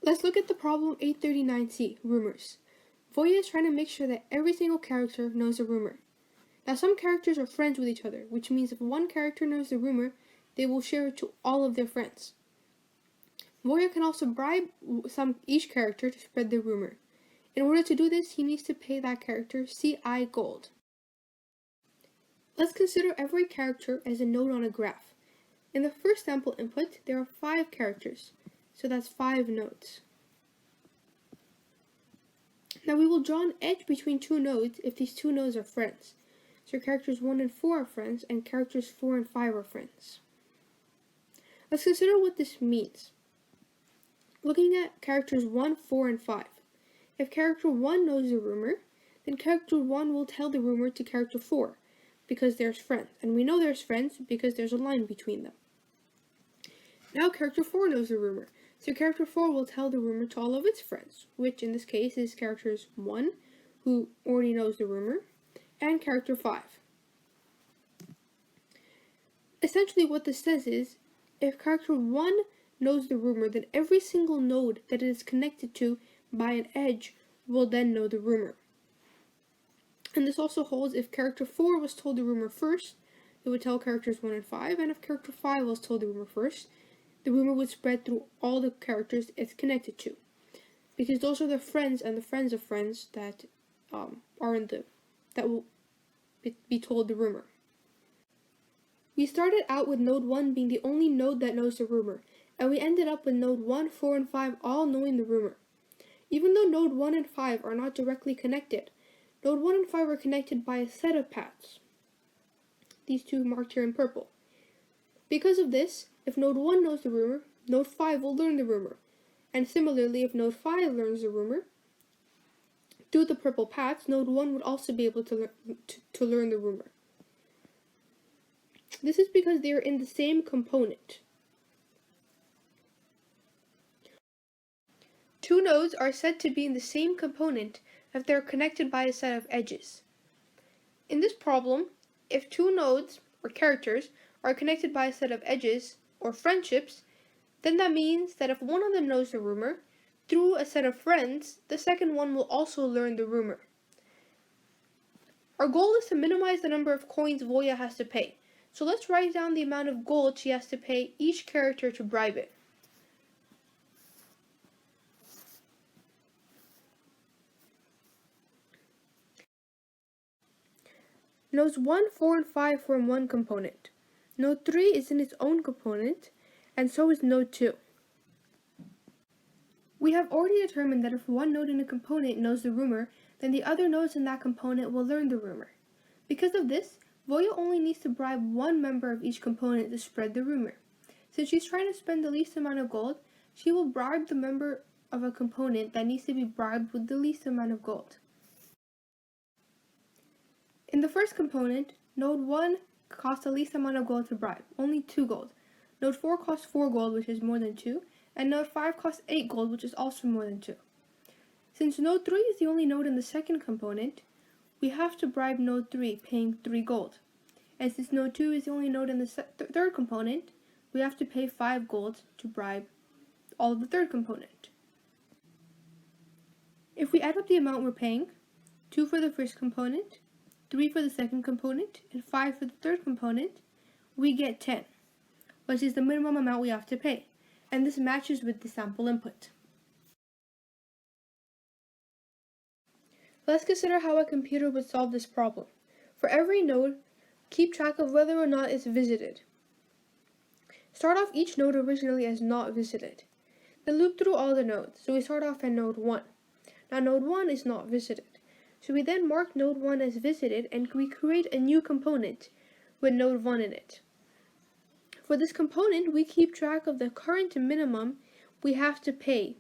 Let's look at the problem 839C, rumors. Voya is trying to make sure that every single character knows a rumor. Now some characters are friends with each other, which means if one character knows the rumor, they will share it to all of their friends. Voya can also bribe each character to spread the rumor. In order to do this, he needs to pay that character CI gold. Let's consider every character as a node on a graph. In the first sample input, there are 5 characters, so that's 5 nodes. Now we will draw an edge between 2 nodes if these 2 nodes are friends. So characters 1 and 4 are friends, and characters 4 and 5 are friends. Let's consider what this means. Looking at characters 1, 4, and 5. If character 1 knows the rumor, then character 1 will tell the rumor to character 4, because there's friends, and we know there's friends because there's a line between them. Now character 4 knows the rumor, so character 4 will tell the rumor to all of its friends, which in this case is characters 1, who already knows the rumor, and character 5. Essentially what this says is, if character 1 knows the rumor, then every single node that it is connected to by an edge will then know the rumor. And this also holds if character 4 was told the rumor first, it would tell characters 1 and 5, and if character 5 was told the rumor first, the rumor would spread through all the characters it's connected to. Because those are the friends and the friends of friends that that will be told the rumor. We started out with node 1 being the only node that knows the rumor, and we ended up with node 1, 4, and 5 all knowing the rumor. Even though node 1 and 5 are not directly connected, node 1 and 5 are connected by a set of paths. These two marked here in purple. Because of this, if node 1 knows the rumor, node 5 will learn the rumor. And similarly, if node 5 learns the rumor, through the purple paths, node 1 would also be able to learn the rumor. This is because they are in the same component. Two nodes are said to be in the same component if they are connected by a set of edges. In this problem, if 2 nodes, or characters, are connected by a set of edges, or friendships, then that means that if one of them knows the rumor, through a set of friends, the second one will also learn the rumor. Our goal is to minimize the number of coins Voya has to pay, so let's write down the amount of gold she has to pay each character to bribe it. Nodes 1, 4, and 5 form one component. Node 3 is in its own component, and so is node 2. We have already determined that if one node in a component knows the rumor, then the other nodes in that component will learn the rumor. Because of this, Voya only needs to bribe one member of each component to spread the rumor. Since she's trying to spend the least amount of gold, she will bribe the member of a component that needs to be bribed with the least amount of gold. In the first component, node 1 costs the least amount of gold to bribe, only 2 gold. Node 4 costs 4 gold, which is more than 2, and node 5 costs 8 gold, which is also more than 2. Since node 3 is the only node in the second component, we have to bribe node 3, paying 3 gold. And since node 2 is the only node in the third component, we have to pay 5 gold to bribe all of the third component. If we add up the amount we're paying, 2 for the first component, 3 for the second component, and 5 for the third component, we get 10, which is the minimum amount we have to pay, and this matches with the sample input. Let's consider how a computer would solve this problem. For every node, keep track of whether or not it's visited. Start off each node originally as not visited. Then loop through all the nodes, so we start off at node 1. Now node 1 is not visited. So we then mark node 1 as visited and we create a new component with node 1 in it. For this component, we keep track of the current minimum we have to pay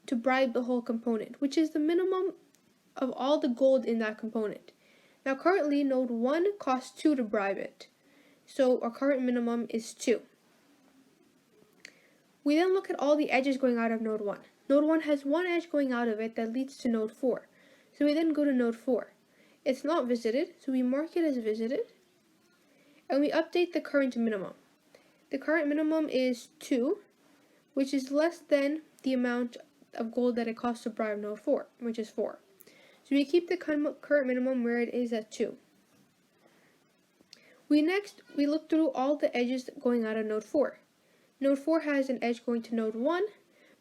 to bribe the whole component, which is the minimum of all the gold in that component. Now currently node 1 costs 2 to bribe it, so our current minimum is 2. We then look at all the edges going out of node 1. Node 1 has one edge going out of it that leads to node 4. So we then go to node 4. It's not visited, so we mark it as visited, and we update the current minimum. The current minimum is 2, which is less than the amount of gold that it costs to bribe node 4, which is 4. So we keep the current minimum where it is at 2. We look through all the edges going out of node 4. Node 4 has an edge going to node 1,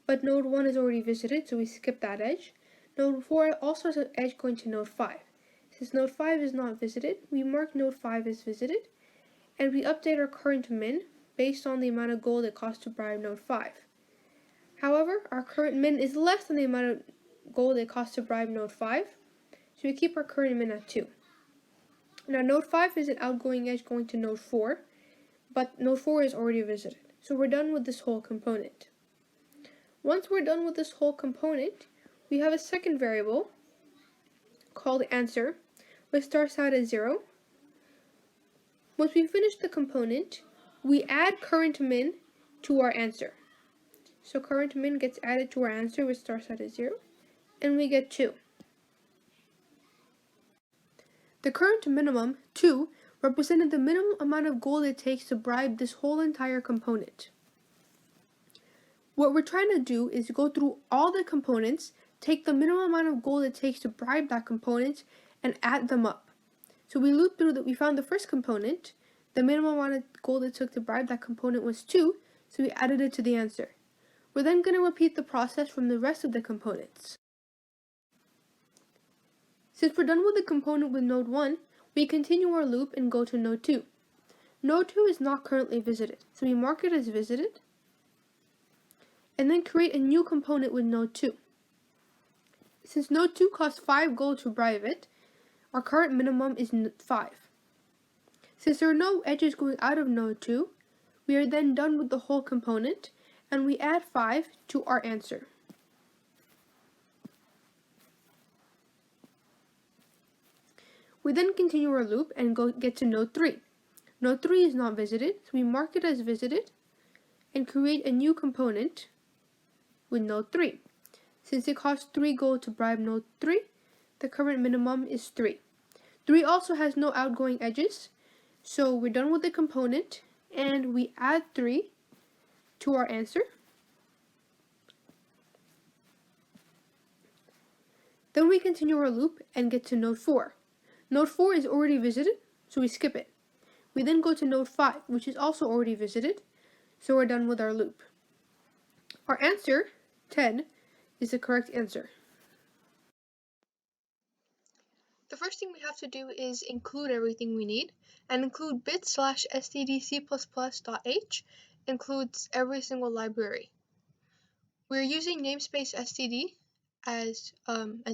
but node 1 is already visited, so we skip that edge. Node 4 also has an edge going to node 5. Since node 5 is not visited, we mark node 5 as visited, and we update our current min based on the amount of gold it costs to bribe node 5. However, our current min is less than the amount of gold it costs to bribe node 5, so we keep our current min at 2. Now node 5 is an outgoing edge going to node 4, but node 4 is already visited, so we're done with this whole component. Once we're done with this whole component, we have a second variable called answer, which starts out at 0. Once we finish the component, we add current min to our answer. So current min gets added to our answer, which starts out at 0, and we get 2. The current minimum, 2, represented the minimum amount of gold it takes to bribe this whole entire component. What we're trying to do is go through all the components, take the minimum amount of gold it takes to bribe that component, and add them up. So we looped through that. We found the first component. The minimum amount of gold it took to bribe that component was 2, so we added it to the answer. We're then going to repeat the process from the rest of the components. Since we're done with the component with node 1, we continue our loop and go to node 2. Node 2 is not currently visited, so we mark it as visited, and then create a new component with node 2. Since node 2 costs 5 gold to bribe it, our current minimum is 5. Since there are no edges going out of node 2, we are then done with the whole component, and we add 5 to our answer. We then continue our loop and get to node 3. Node 3 is not visited, so we mark it as visited and create a new component with node 3. Since it costs 3 gold to bribe node 3, the current minimum is 3. 3 also has no outgoing edges, so we're done with the component and we add 3 to our answer. Then we continue our loop and get to node 4. Node 4 is already visited, so we skip it. We then go to node 5, which is also already visited, so we're done with our loop. Our answer, 10, is the correct answer. The first thing we have to do is include everything we need, and include bit/stdc++.h includes every single library. We're using namespace std as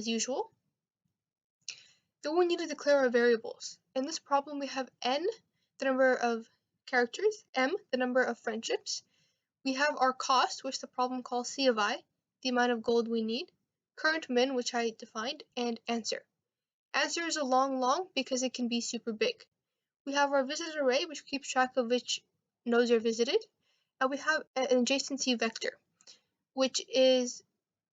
usual. Then we need to declare our variables. In this problem we have n, the number of characters, m, the number of friendships. We have our cost, which the problem calls C of I, the amount of gold we need, current min, which I defined, and answer. Answer is a long because it can be super big. We have our visited array, which keeps track of which nodes are visited, and we have an adjacency vector, which is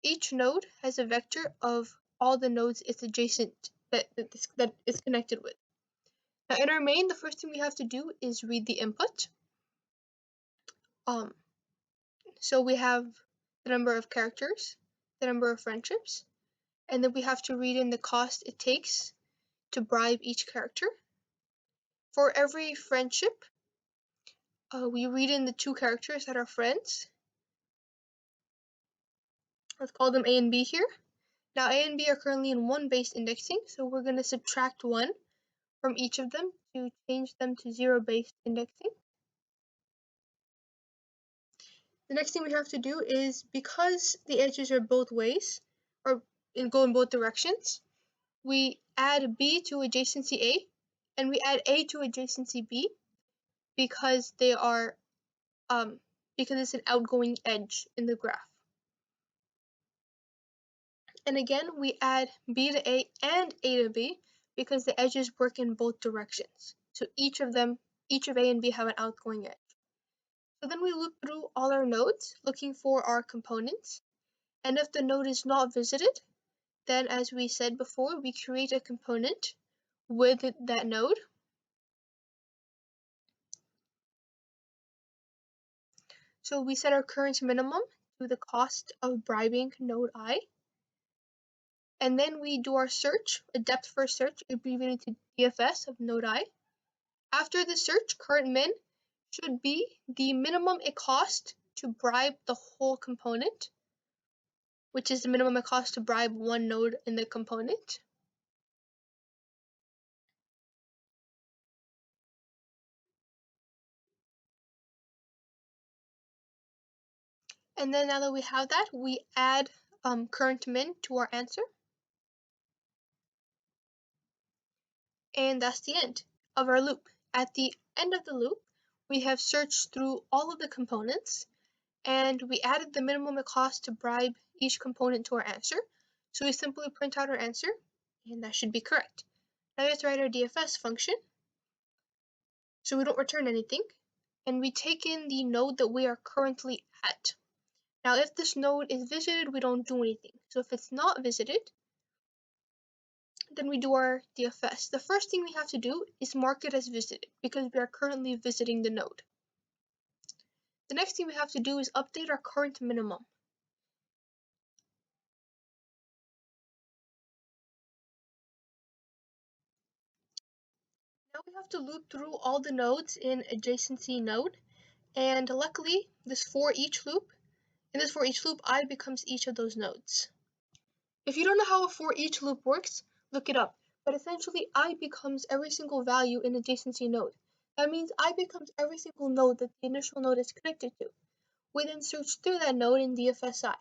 each node has a vector of all the nodes it's adjacent that it's connected with. Now in our main, the first thing we have to do is read the input. So we have the number of characters, the number of friendships, and then we have to read in the cost it takes to bribe each character. For every friendship, we read in the 2 characters that are friends. Let's call them A and B here. Now A and B are currently in 1 based indexing, so we're going to subtract 1 from each of them to change them to 0 based indexing. The next thing we have to do is, because the edges are both ways, or go in both directions, we add B to adjacency A, and we add A to adjacency B, because they are because it's an outgoing edge in the graph. And again, we add B to A and A to B because the edges work in both directions. So each of A and B have an outgoing edge. So then we loop through all our nodes looking for our components. And if the node is not visited, then as we said before, we create a component with that node. So we set our current minimum to the cost of bribing node I. And then we do our search, a depth first search, abbreviated to DFS of node I. After the search, current min should be the minimum it costs to bribe the whole component, which is the minimum it costs to bribe one node in the component. And then now that we have that, we add current min to our answer. And that's the end of our loop. At the end of the loop, we have searched through all of the components, and we added the minimum it costs to bribe each component to our answer. So we simply print out our answer, and that should be correct. Now we have to write our DFS function, so we don't return anything, and we take in the node that we are currently at. Now if this node is visited, we don't do anything. So if it's not visited, then we do our DFS. The first thing we have to do is mark it as visited because we are currently visiting the node. The next thing we have to do is update our current minimum. Now we have to loop through all the nodes in adjacency node, and luckily this for each loop, I becomes each of those nodes. If you don't know how a for each loop works, look it up. But essentially, I becomes every single value in adjacency node. That means I becomes every single node that the initial node is connected to. We then search through that node in DFSI.